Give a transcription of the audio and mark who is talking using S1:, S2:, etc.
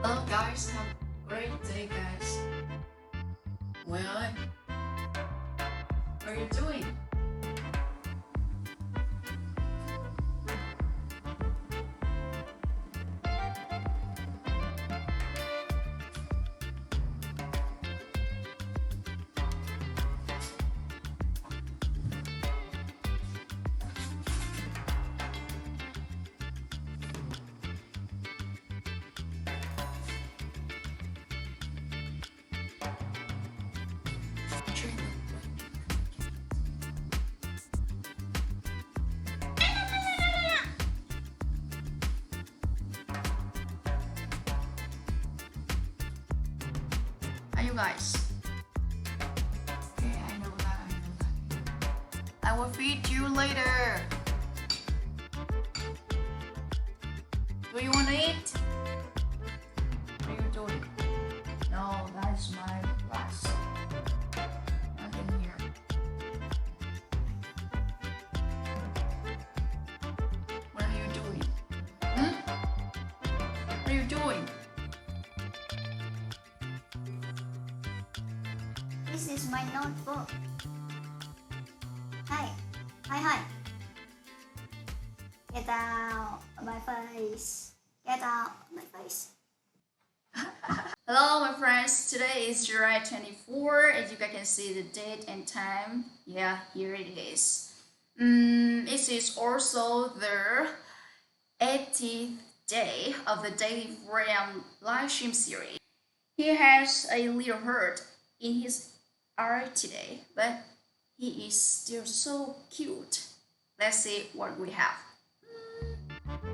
S1: Hello guys, have a great day guys. Well, what are you doing? Are you guys? Okay, I know that. I will feed you later. Do you want to eat? What are you doing? No, that's my glass. Nothing here. What are you doing? What are you doing?
S2: This is my notebook. Hi. Hi. Get out of my face. Get out of my face.
S1: Hello my friends, today is July 24. As you guys can see the date and time. Yeah, here it is. It is also the 80th day of the Daily Freedom live stream series. He has a little hurt in his eye today, but he is still so cute. Let's see what we have.